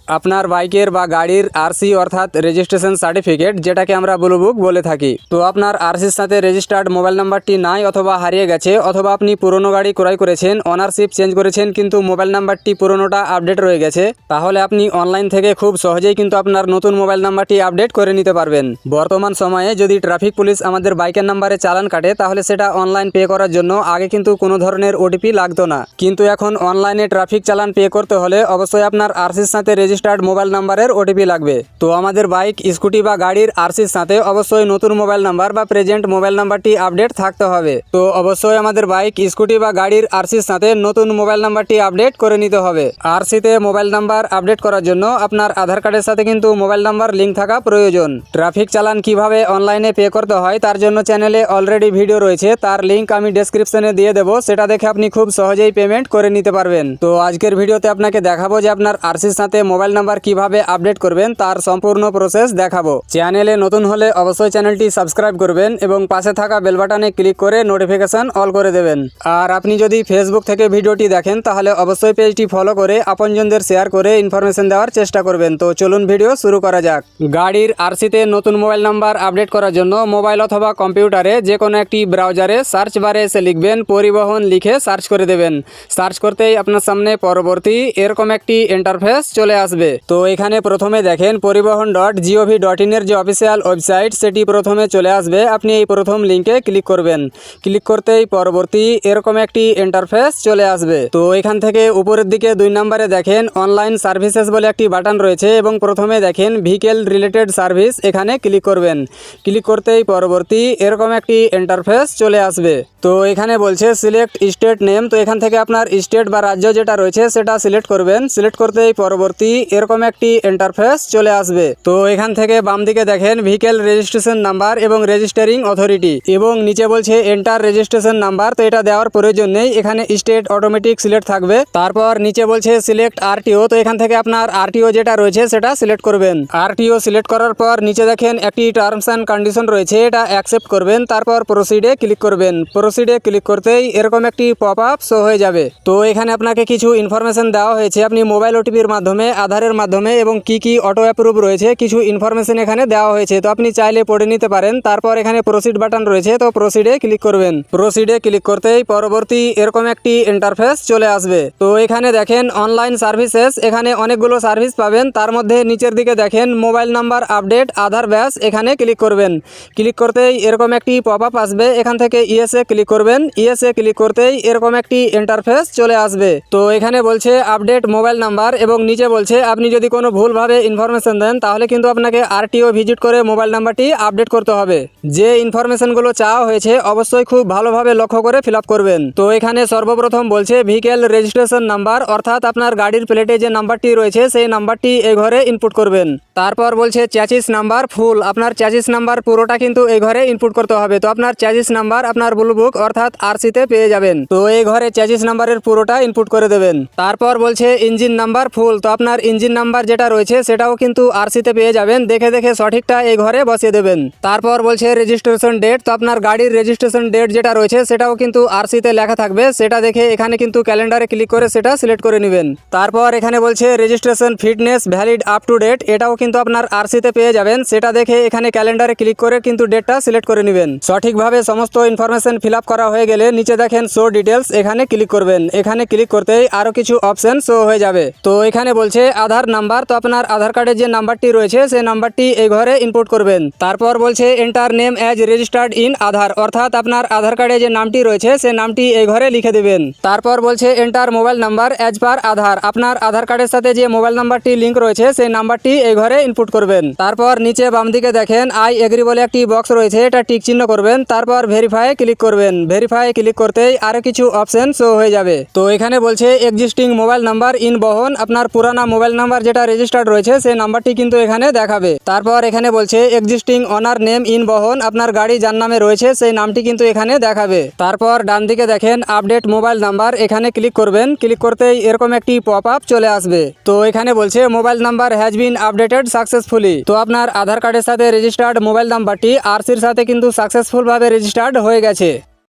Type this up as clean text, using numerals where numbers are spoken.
আপনার বাইকের বা গাড়ির আরসি অর্থাৎ রেজিস্ট্রেশন সার্টিফিকেট, যেটাকে আমরা ব্লু বুক বলে থাকি। তো আপনার আরসির সাথে রেজিস্টার্ড মোবাইল নাম্বারটি নাই অথবা হারিয়ে গেছে, অথবা আপনি পুরনো গাড়ি ক্রয় করেছেন, অনারশিপ চেঞ্জ করেছেন, কিন্তু মোবাইল নাম্বারটি পুরনোটা আপডেট রয়ে গেছে, তাহলে আপনি অনলাইন থেকে খুব সহজেই কিন্তু আপনার নতুন মোবাইল নাম্বারটি আপডেট করে নিতে পারবেন। বর্তমান সময়ে যদি ট্রাফিক পুলিশ আমাদের বাইকের নাম্বারে চালান কাটে, তাহলে সেটা অনলাইন পে করার জন্য আগে কিন্তু কোনো ধরনের ওটিপি লাগতো না, কিন্তু এখন অনলাইনে ট্রাফিক চালান পে করতে হলে অবশ্যই আপনার আরসির সাথে রেজিস্টার্ড মোবাইল নাম্বারের ওটিপি লাগবে। তো আমাদের বাইক, স্কুটি বা গাড়ির আরসির সাথে অবশ্যই নতুন মোবাইল নাম্বার বা প্রেজেন্ট মোবাইল নাম্বারটি আপডেট থাকতে হবে। তো অবশ্যই আমাদের বাইক, স্কুটি বা গাড়ির আরসির সাথে নতুন মোবাইল নাম্বারটি আপডেট করে নিতে হবে। আরসিতে মোবাইল নাম্বার আপডেট করার জন্য আপনার আধার কার্ডের সাথে কিন্তু মোবাইল নাম্বার লিঙ্ক থাকা প্রয়োজন। ট্রাফিক চালান কিভাবে অনলাইনে পে করতে হয় তার জন্য চ্যানেলে অলরেডি ভিডিও রয়েছে, তার লিঙ্ক আমি ডেসক্রিপশনে দিয়ে দেবো, সেটা দেখে আপনি খুব সহজেই পেমেন্ট করে নিতে পারবেন। তো আজকের ভিডিওতে আপনাকে দেখাবো যে আপনার আরসির সাথে মোবাইল নাম্বার কিভাবে আপডেট করবেন তার সম্পূর্ণ প্রসেস দেখাবো। চ্যানেলে নতুন হলে অবশ্যই চ্যানেলটি সাবস্ক্রাইব করবেন এবং পাশে থাকা বেল বাটনে ক্লিক করে নোটিফিকেশন অল করে দেবেন। আর আপনি যদি ফেসবুক থেকে ভিডিওটি দেখেন তাহলে অবশ্যই পেজটি ফলো করে আপনজনদের শেয়ার করে ইনফরমেশন দেওয়ার চেষ্টা করবেন। তো চলুন ভিডিও শুরু করা যাক। গাড়ির আরসিতে নতুন মোবাইল নাম্বার আপডেট করার জন্য মোবাইল অথবা কম্পিউটারে যে কোনো একটি ব্রাউজারে সার্চ বারে এসে লিখবেন পরিবহন, লিখে সার্চ করে দেবেন। সার্চ করতেই আপনার সামনে পরবর্তী এরকম একটি ইন্টারফেস চলে আসবে। তো এখানে প্রথমে দেখেন পরিবহন.gov.in এর যে অফিসিয়াল ওয়েবসাইট, সেটি প্রথমে চলে আসবে। আপনি এই প্রথম লিঙ্কে ক্লিক করবেন। ক্লিক করতেই পরবর্তী এরকম একটি ইন্টারফেস চলে আসবে। তো এখান থেকে উপরের দিকে 2 নম্বরে দেখেন অনলাইন সার্ভিসেস বলে একটি বাটন রয়েছে এবং প্রথমে দেখেন ভেহিকেল রিলেটেড সার্ভিস, এখানে ক্লিক করবেন। ক্লিক করতেই পরবর্তী এরকম একটি ইন্টারফেস চলে আসবে। তো এখানে বলছে সিলেক্ট স্টেট নেম, তো এখান থেকে আপনার স্টেট বা রাজ্য যেটা রয়েছে সেটা সিলেক্ট করবেন। সিলেক্ট করতেই পরবর্তী এরকম একটি ইন্টারফেস চলে আসবে। তো এখান থেকে বাম দিকে দেখেন ভেহিকেল রেজিস্ট্রেশন নাম্বার এবং রেজিস্টারিং অথরিটি, এবং নিচে বলছে এন্টার রেজিস্ট্রেশন নাম্বার, তো এটা দেওয়ার প্রয়োজন নেই, এখানে স্টেট অটোমেটিক সিলেক্ট থাকবে। তারপর নিচে বলছে সিলেক্ট আরটিও, তো এখান থেকে আপনার আরটিও যেটা রয়েছে সেটা সিলেক্ট করবেন। আরটিও সিলেক্ট করার পর নিচে দেখেন একটি টার্মস অ্যান্ড কন্ডিশন রয়েছে, এটা অ্যাকসেপ্ট করবেন। তারপর প্রসিডে ক্লিক করবেন। প্রসিডে ক্লিক করতেই এরকম একটি পপ আপ শো হয়ে যাবে। তো এখানে আপনাকে কিছু ইনফরমেশন দেওয়া হয়েছে, আপনি মোবাইল ওটিপির মাধ্যমে, আধারের মাধ্যমে এবং কি অটো অ্যাপ্রুভ রয়েছে কিছু ইনফরমেশন এখানে দেওয়া হয়েছে, তো আপনি চাইলে পড়ে নিতে পারেন। তারপর এখানে প্রসিড বাটন রয়েছে, তো প্রসিডে ক্লিক করবেন। প্রসিডে ক্লিক করতেই পরবর্তী এরকম একটি ইন্টারফেস চলে আসবে। তো এখানে দেখেন অনলাইন সার্ভিসেস, এখানে অনেকগুলো সার্ভিস পাবেন। তার মধ্যে নিচের দিকে দেখেন মোবাইল নাম্বার আপডেট আধার ব্যাস, এখানে ক্লিক করবেন। ক্লিক করতেই এরকম একটি পপ আপ আসবে, এখান থেকে ইয়েসে ক্লিক করবেন। ইয়েসে ক্লিক করতেই এরকম একটি ইন্টারফেস চলে আসবে। তো এখানে বলছে আপডেট মোবাইল নাম্বার এবং নিচে বলছে আপনি যদি কোনো ভুলভাবে ইনফরমেশন দেন তাহলে কিন্তু আপনাকে আরটিও ভিজিট করে মোবাইল নাম্বারটি আপডেট করতে হবে। যে ইনফরমেশনগুলো চাওয়া হয়েছে অবশ্যই খুব ভালোভাবে লক্ষ্য করে ফিল আপ করবেন। তো এখানে সর্বপ্রথম বলছে ভেহিকেল রেজিস্ট্রেশন নাম্বার, অর্থাৎ আপনার গাড়ির প্লেটে যে নাম্বারটি রয়েছে সেই নাম্বারটি এই ঘরে ইনপুট করবেন। তারপর বলছে চ্যাসিস নাম্বার ফুল, আপনার চ্যাসিস নাম্বার পুরোটা কিন্তু এই ঘরে ইনপুট করতে হবে। তো আপনার চ্যাসিস নাম্বার আপনার ব্লু বুক অর্থাৎ আরসিতে পেয়ে যাবেন। তো এই ঘরে চ্যাসিস নাম্বারের পুরোটা ইনপুট করে দেবেন। তারপর বলছে ইঞ্জিন নাম্বার ফুল, তো আপনার ইঞ্জিন নাম্বার যেটা রয়েছে সেটাও কিন্তু আরসিতে পেয়ে যাবেন, দেখে দেখে সঠিকটা এই ঘরে বসিয়ে দেবেন। তারপর বলছে রেজিস্ট্রেশন ডেট, তো আপনার গাড়ির রেজিস্ট্রেশন ডেট যেটা রয়েছে সেটাও কিন্তু আরসিতে লেখা থাকবে, সেটা দেখে এখানে কিন্তু ক্যালেন্ডারে ক্লিক করে সেটা সিলেক্ট করে নেবেন। তারপর এখানে বলছে registration fitness valid up to date, এটাও কিন্তু আপনার আরসিতে পেয়ে যাবেন, সেটা দেখে এখানে ক্যালেন্ডারে ক্লিক করে কিন্তু ডেটটা সিলেক্ট করে নেবেন। সঠিকভাবে সমস্ত ইনফরমেশন ফিল আপ করা হয়ে গেলে নিচে দেখেন শো ডিটেলস, এখানে ক্লিক করবেন। এখানে ক্লিক করতেই আরো কিছু অপশন শো হয়ে যাবে। তো এখানে বলছে আধার নাম্বার, তো আপনার আধার কার্ডের যে নাম্বারটি রয়েছে সেই নাম্বারটি এই ঘরে ইনপুট করবেন। তারপর বলছে enter name as registered in Aadhaar, অর্থাৎ আপনার আধার কার্ডে যে নামটি রয়েছে সেই নামটি এই ঘরে লিখে দেবেন। তারপর বলছে enter mobile number as per Aadhaar, আপনার আধার কার্ডের সাথে যে মোবাইল নাম্বারটি লিঙ্ক রয়েছে সেই নাম্বারটি এই ঘরে ইনপুট করবেন। তারপর নিচে বাম দিকে দেখেন আই এগ্রি বলে একটি বক্স রয়েছে, এটা টিক চিহ্ন করবেন। তারপর ভেরিফাই ক্লিক করবেন। ভেরিফাই ক্লিক করতেই আরো কিছু অপশন শো হয়ে যাবে। তো এখানে বলছে এক্সিস্টিং মোবাইল নাম্বার ইন বহন, আপনার পুরানা মোবাইল নাম্বার যেটা রেজিস্টার্ড রয়েছে সেই নাম্বারটি কিন্তু এখানে দেখাবে। তারপর এখানে বলছে এক্সিস্টিং অনার নেম ইন বহন, আপনার গাড়ি যার নামে রয়েছে সেই নামটি কিন্তু এখানে দেখাবে। তারপর ডান দিকে দেখেন আপডেট মোবাইল নাম্বার, এখানে ক্লিক করবেন। ক্লিক করতেই এরকম একটি পপ আপ চলে আসবে। তো এখানে বলছে mobile number has been updated successfully, তো আপনার আধার কার্ডের সাথে রেজিস্টার্ড মোবাইল নাম্বারটি আরসির সাথে কিন্তু সাকসেসফুল ভাবে রেজিস্টার্ড হয়ে গেছে।